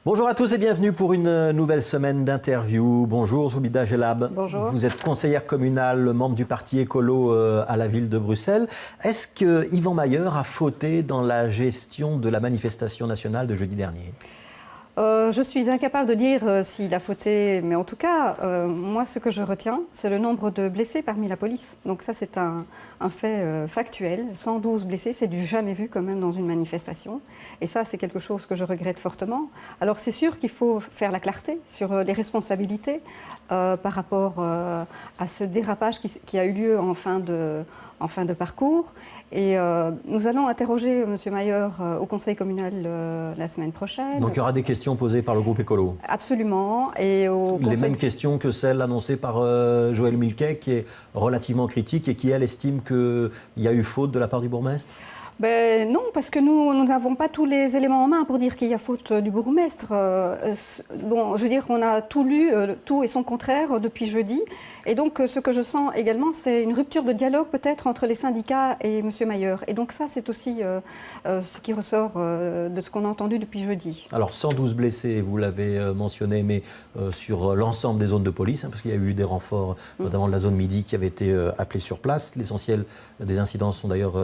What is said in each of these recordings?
Bonjour à tous et bienvenue pour une nouvelle semaine d'interview. Bonjour Zoubida Gelab. Bonjour. Vous êtes conseillère communale, membre du parti écolo à la ville de Bruxelles. Est-ce que Yvan Mayer a fauté dans la gestion de la manifestation nationale de jeudi dernier ? Je suis incapable de dire s'il a fauté, mais en tout cas, moi, ce que je retiens, c'est le nombre de blessés parmi la police. Donc ça, c'est un fait factuel. 112 blessés, c'est du jamais vu quand même dans une manifestation. Et ça, c'est quelque chose que je regrette fortement. Alors c'est sûr qu'il faut faire la clarté sur les responsabilités par rapport à ce dérapage qui a eu lieu en fin de parcours. Et nous allons interroger M. Mayer au conseil communal la semaine prochaine. Donc il y aura des questions posées par le groupe écolo. Absolument. Et les mêmes questions que celles annoncées par Joëlle Milquet, qui est relativement critique et qui, elle, estime qu'il y a eu faute de la part du bourgmestre. Ben non, parce que nous n'avons pas tous les éléments en main pour dire qu'il y a faute du bourgmestre. Bon, je veux dire, on a tout lu, tout et son contraire depuis jeudi. Et donc, ce que je sens également, c'est une rupture de dialogue peut-être entre les syndicats et M. Mayer. Et donc ça, c'est aussi ce qui ressort de ce qu'on a entendu depuis jeudi. Alors, 112 blessés, vous l'avez mentionné, mais sur l'ensemble des zones de police, parce qu'il y a eu des renforts, notamment de la zone midi, qui avaient été appelés sur place. L'essentiel des incidents sont d'ailleurs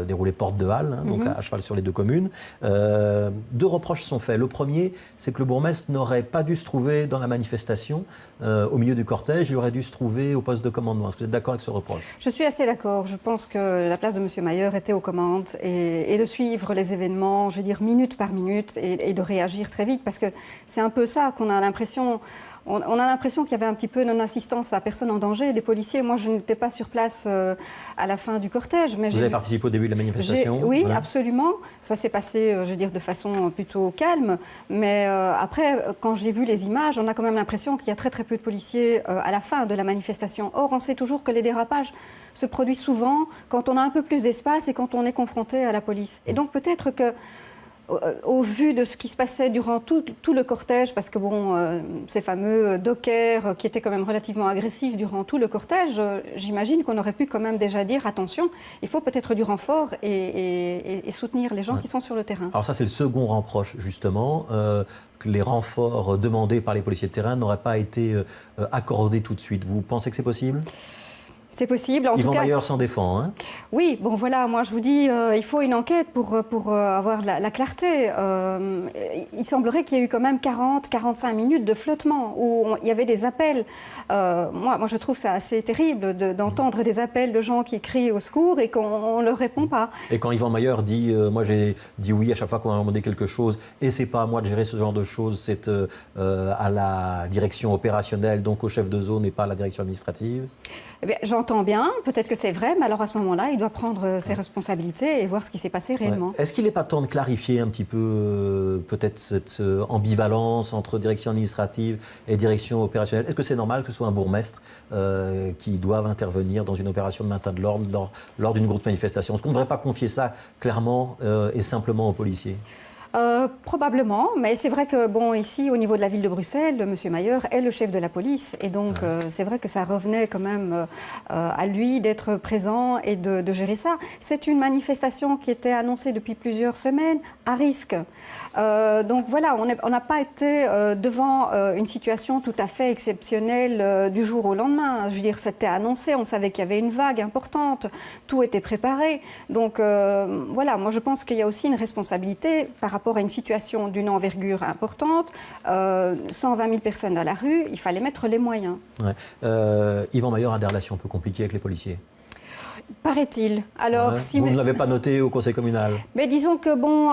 déroulés porte de Halle, donc à cheval sur les deux communes. Deux reproches sont faits. Le premier, c'est que le bourgmestre n'aurait pas dû se trouver dans la manifestation, au milieu du cortège, il aurait dû se trouver au poste de commandement. Est-ce que vous êtes d'accord avec ce reproche ? Je suis assez d'accord. Je pense que la place de M. Mayer était aux commandes et de suivre les événements, je veux dire, minute par minute et de réagir très vite, parce que c'est un peu ça qu'on a l'impression. On a l'impression qu'il y avait un petit peu non-assistance à personne en danger. Les policiers, moi, je n'étais pas sur place à la fin du cortège. Mais vous avez participé au début de la manifestation ? Oui, voilà. Absolument. Ça s'est passé, je veux dire, de façon plutôt calme. Mais après, quand j'ai vu les images, on a quand même l'impression qu'il y a très très peu de policiers à la fin de la manifestation. Or, on sait toujours que les dérapages se produisent souvent quand on a un peu plus d'espace et quand on est confronté à la police. Et donc peut-être que au vu de ce qui se passait durant tout le cortège, parce que bon, ces fameux dockers qui étaient quand même relativement agressifs durant tout le cortège, j'imagine qu'on aurait pu quand même déjà dire attention, il faut peut-être du renfort et soutenir les gens qui sont sur le terrain. Alors ça, c'est le second reproche, justement, que les renforts demandés par les policiers de terrain n'auraient pas été accordés tout de suite. Vous pensez que c'est possible ? C'est possible. En Yvan tout cas, Mayer s'en défend. Hein ? Oui, bon voilà, moi je vous dis, il faut une enquête pour avoir la clarté. Il semblerait qu'il y ait eu quand même 40-45 minutes de flottement où il y avait des appels. Moi je trouve ça assez terrible d'entendre des appels de gens qui crient au secours et qu'on ne leur répond pas. Et quand Yvan Mayer dit, moi j'ai dit oui à chaque fois qu'on m'a demandé quelque chose, et c'est pas à moi de gérer ce genre de choses, c'est à la direction opérationnelle, donc au chef de zone et pas à la direction administrative. Eh bien, j'entends bien, peut-être que c'est vrai, mais alors à ce moment-là, il doit prendre ses responsabilités et voir ce qui s'est passé réellement. Ouais. Est-ce qu'il n'est pas temps de clarifier un petit peu peut-être cette ambivalence entre direction administrative et direction opérationnelle ? Est-ce que c'est normal que ce soit un bourgmestre qui doive intervenir dans une opération de maintien de l'ordre lors d'une grosse manifestation ? Est-ce qu'on ne devrait pas confier ça clairement et simplement aux policiers ? Probablement, mais c'est vrai que bon, ici, au niveau de la ville de Bruxelles, M. Mayer est le chef de la police et donc c'est vrai que ça revenait quand même à lui d'être présent et de gérer ça. C'est une manifestation qui était annoncée depuis plusieurs semaines à risque. Donc voilà, on n'a pas été devant une situation tout à fait exceptionnelle du jour au lendemain. Je veux dire, c'était annoncé, on savait qu'il y avait une vague importante, tout était préparé. Donc voilà, moi je pense qu'il y a aussi une responsabilité par rapport à une situation d'une envergure importante, 120 000 personnes dans la rue, il fallait mettre les moyens. Ouais. Yvan Mayer a des relations un peu compliquées avec les policiers. Paraît-il. Alors, si vous ne l'avez pas noté au conseil communal. Mais disons que bon,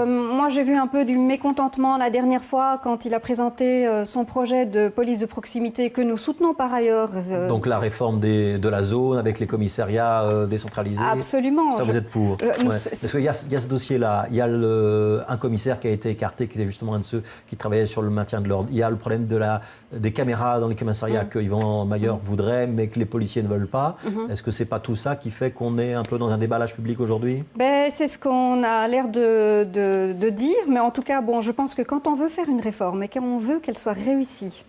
moi j'ai vu un peu du mécontentement la dernière fois quand il a présenté son projet de police de proximité que nous soutenons par ailleurs. Donc la réforme de la zone avec les commissariats décentralisés. Absolument. Ça vous êtes pour. Parce qu'il y a ce dossier-là, il y a un commissaire qui a été écarté, qui était justement un de ceux qui travaillait sur le maintien de l'ordre. Il y a le problème des caméras dans les commissariats que Yvan Mayer voudrait, mais que les policiers ne veulent pas. Est-ce que c'est pas tout ça qui fait qu'on est un peu dans un déballage public aujourd'hui ? C'est ce qu'on a l'air de dire, mais en tout cas, bon, je pense que quand on veut faire une réforme et qu'on veut qu'elle soit réussie,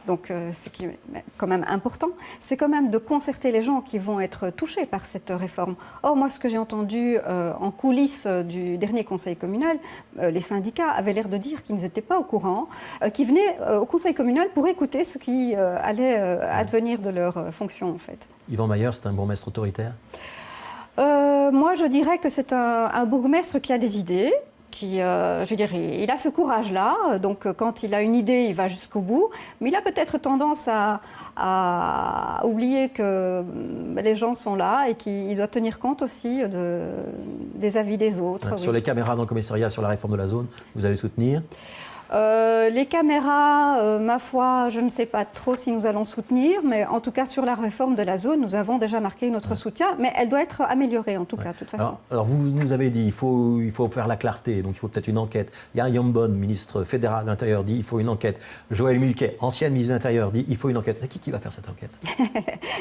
Donc, ce qui est quand même important, c'est quand même de concerter les gens qui vont être touchés par cette réforme. Or, moi, ce que j'ai entendu en coulisses du dernier conseil communal, les syndicats avaient l'air de dire qu'ils n'étaient pas au courant, qu'ils venaient au conseil communal pour écouter ce qui allait advenir de leur fonction, en fait. Yvan Mayer, c'est un bourgmestre autoritaire? Moi, je dirais que c'est un bourgmestre qui a des idées. Je veux dire, il a ce courage-là, donc quand il a une idée, il va jusqu'au bout, mais il a peut-être tendance à oublier que les gens sont là et qu'il doit tenir compte aussi des avis des autres. Ouais, sur les caméras dans le commissariat, sur la réforme de la zone, vous allez soutenir? Les caméras, ma foi, je ne sais pas trop si nous allons soutenir, mais en tout cas sur la réforme de la zone, nous avons déjà marqué notre soutien, mais elle doit être améliorée en tout cas, de toute façon. Alors vous nous avez dit il faut faire la clarté, donc il faut peut-être une enquête. Yann Yambon, ministre fédéral de l'Intérieur, dit il faut une enquête. Joëlle Milquet, ancienne ministre de l'Intérieur, dit il faut une enquête. C'est qui va faire cette enquête?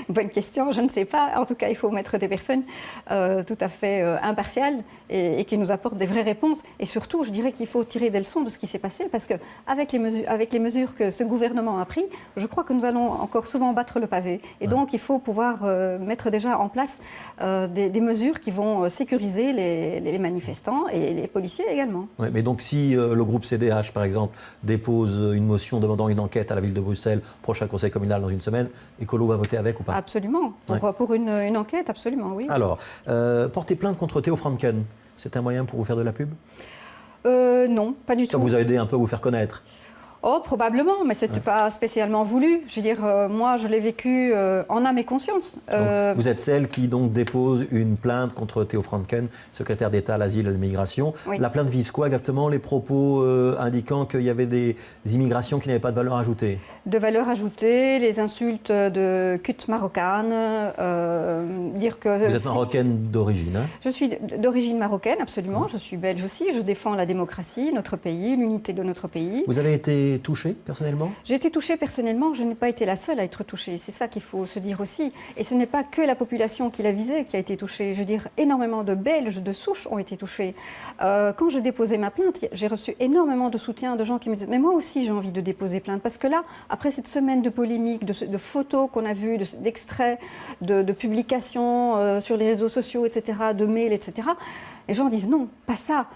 Bonne question, je ne sais pas. En tout cas, il faut mettre des personnes tout à fait impartiales et qui nous apportent des vraies réponses. Et surtout, je dirais qu'il faut tirer des leçons de ce qui s'est passé, parce qu'avec les mesures que ce gouvernement a prises, je crois que nous allons encore souvent battre le pavé. Et donc, il faut pouvoir mettre déjà en place des mesures qui vont sécuriser les manifestants et les policiers également. Oui, mais donc, si le groupe CDH, par exemple, dépose une motion demandant une enquête à la ville de Bruxelles, prochain conseil communal dans une semaine, Écolo va voter avec ou pas? Absolument. Pour une enquête, absolument, oui. Alors, porter plainte contre Theo Franken, c'est un moyen pour vous faire de la pub? Non, pas du tout. Ça vous a aidé un peu à vous faire connaître? Oh, probablement, mais ce n'était pas spécialement voulu. Je veux dire, moi, je l'ai vécu en âme et conscience. Donc, vous êtes celle qui donc dépose une plainte contre Theo Franken, secrétaire d'État à l'asile et à l'immigration. Oui. La plainte vise quoi exactement? Les propos indiquant qu'il y avait des immigrations qui n'avaient pas de valeur ajoutée? De valeur ajoutée, les insultes de culte marocaine, dire que... Vous êtes marocaine d'origine, hein? Je suis d'origine marocaine, absolument. Je suis belge aussi. Je défends la démocratie, notre pays, l'unité de notre pays. Vous avez été touchée personnellement? J'ai été touchée personnellement. Je n'ai pas été la seule à être touchée. C'est ça qu'il faut se dire aussi. Et ce n'est pas que la population qui l'a visée qui a été touchée. Je veux dire, énormément de Belges de souche ont été touchés. Quand j'ai déposé ma plainte, j'ai reçu énormément de soutien de gens qui me disaient « Mais moi aussi, j'ai envie de déposer plainte. » Parce que là, après cette semaine de polémiques, de photos qu'on a vues, d'extraits, de publications sur les réseaux sociaux, etc., de mails, etc., les gens disent non, pas ça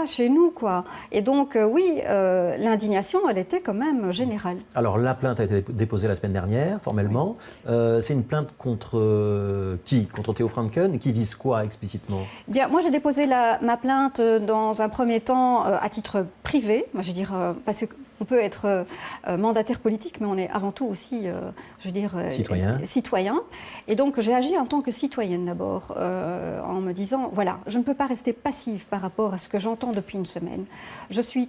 chez nous, quoi. Et donc, oui, l'indignation, elle était quand même générale. Alors, la plainte a été déposée la semaine dernière, formellement. Oui. C'est une plainte contre qui? Contre Theo Franken? Et qui vise quoi explicitement? Bien, moi, j'ai déposé ma plainte dans un premier temps à titre privé. Moi, je veux dire, parce qu'on peut être mandataire politique, mais on est avant tout aussi, je veux dire, citoyen. Et donc, j'ai agi en tant que citoyenne d'abord, en me disant, voilà, je ne peux pas rester passive par rapport à ce que j'entends depuis une semaine. Je suis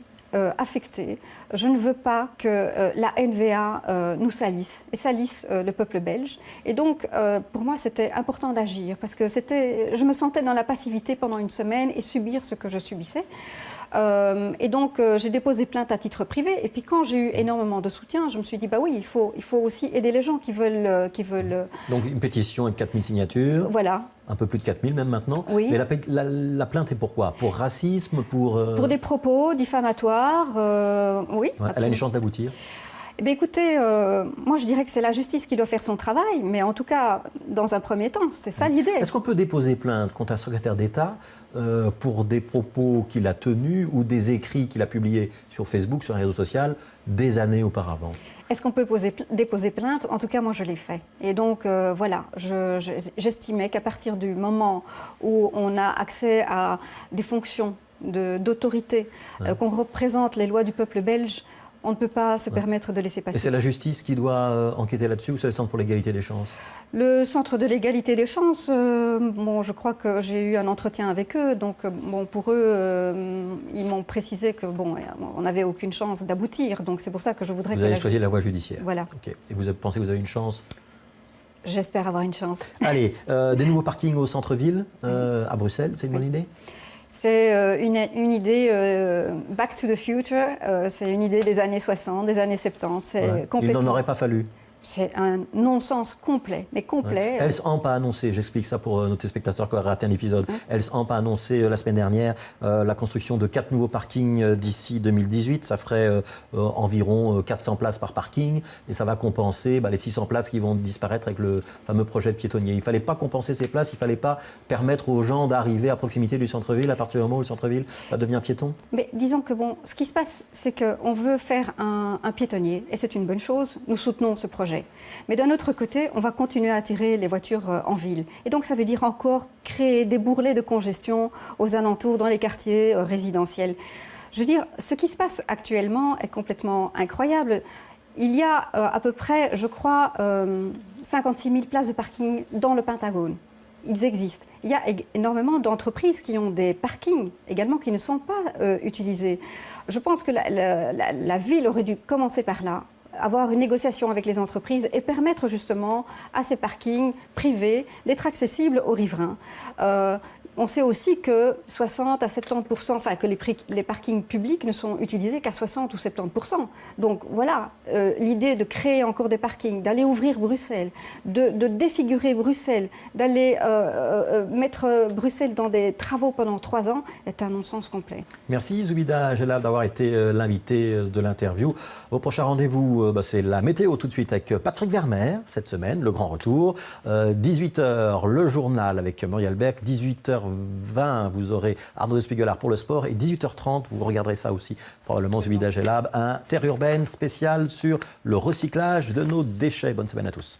affectée. Je ne veux pas que la NVA nous salisse, et salisse le peuple belge. Et donc, pour moi, c'était important d'agir, parce que je me sentais dans la passivité pendant une semaine et subir ce que je subissais. Et donc, j'ai déposé plainte à titre privé. Et puis, quand j'ai eu énormément de soutien, je me suis dit, bah oui, il faut aussi aider les gens qui veulent... Donc, une pétition avec 4000 signatures. Voilà. Un peu plus de 4000 même maintenant. Oui. Mais la plainte est pourquoi? Pour racisme? Pour des propos diffamatoires, oui. Ouais, elle a une chance d'aboutir? Eh bien, écoutez, moi je dirais que c'est la justice qui doit faire son travail, mais en tout cas, dans un premier temps, c'est ça l'idée. Est-ce qu'on peut déposer plainte contre un secrétaire d'État pour des propos qu'il a tenus ou des écrits qu'il a publiés sur Facebook, sur un réseau social, des années auparavant? Est-ce qu'on peut déposer plainte? En tout cas, moi, je l'ai fait. Et donc, voilà, j'estimais qu'à partir du moment où on a accès à des fonctions d'autorité, qu'on représente les lois du peuple belge, on ne peut pas se permettre de laisser passer. Et c'est la justice qui doit enquêter là-dessus ou c'est le Centre pour l'égalité des chances? Le Centre de l'égalité des chances, bon, je crois que j'ai eu un entretien avec eux. Donc, bon, pour eux, ils m'ont précisé que bon, on n'avait aucune chance d'aboutir. Donc, c'est pour ça que je voudrais... Vous avez choisi la voie judiciaire. Voilà. Okay. Et vous pensez que vous avez une chance? J'espère avoir une chance. Allez, des nouveaux parkings au centre-ville, à Bruxelles, c'est une bonne idée? C'est une idée back to the future, c'est une idée des années 60, des années 70. Il n'en aurait pas fallu? C'est un non-sens complet, mais complet. Else Amp a annoncé, j'explique ça pour nos téléspectateurs qui auraient raté un épisode, Else Amp a annoncé la semaine dernière la construction de 4 nouveaux parkings d'ici 2018. Ça ferait environ 400 places par parking et ça va compenser les 600 places qui vont disparaître avec le fameux projet de piétonnier. Il ne fallait pas compenser ces places, il ne fallait pas permettre aux gens d'arriver à proximité du centre-ville à partir du moment où le centre-ville va devenir piéton. Mais disons que ce qui se passe, c'est qu'on veut faire un piétonnier et c'est une bonne chose. Nous soutenons ce projet. Mais d'un autre côté, on va continuer à attirer les voitures en ville. Et donc, ça veut dire encore créer des bourrelets de congestion aux alentours, dans les quartiers résidentiels. Je veux dire, ce qui se passe actuellement est complètement incroyable. Il y a à peu près, je crois, 56 000 places de parking dans le Pentagone. Ils existent. Il y a énormément d'entreprises qui ont des parkings également qui ne sont pas utilisés. Je pense que la ville aurait dû commencer par là, avoir une négociation avec les entreprises et permettre justement à ces parkings privés d'être accessibles aux riverains. On sait aussi que 60 à 70%, enfin que les parkings publics ne sont utilisés qu'à 60 ou 70%. Donc voilà, l'idée de créer encore des parkings, d'aller ouvrir Bruxelles, de défigurer Bruxelles, d'aller mettre Bruxelles dans des travaux pendant 3 ans est un non-sens complet. Merci Zoubida Gelab d'avoir été l'invité de l'interview. Au prochain rendez-vous, c'est la météo tout de suite avec Patrick Vermeer cette semaine, le grand retour. 18h, le journal avec Muriel Beck. 18h20, vous aurez Arnaud de Spiegelard pour le sport. Et 18h30, vous regarderez ça aussi, probablement Zoubida Gelab, un Terre urbaine spécial sur le recyclage de nos déchets. Bonne semaine à tous.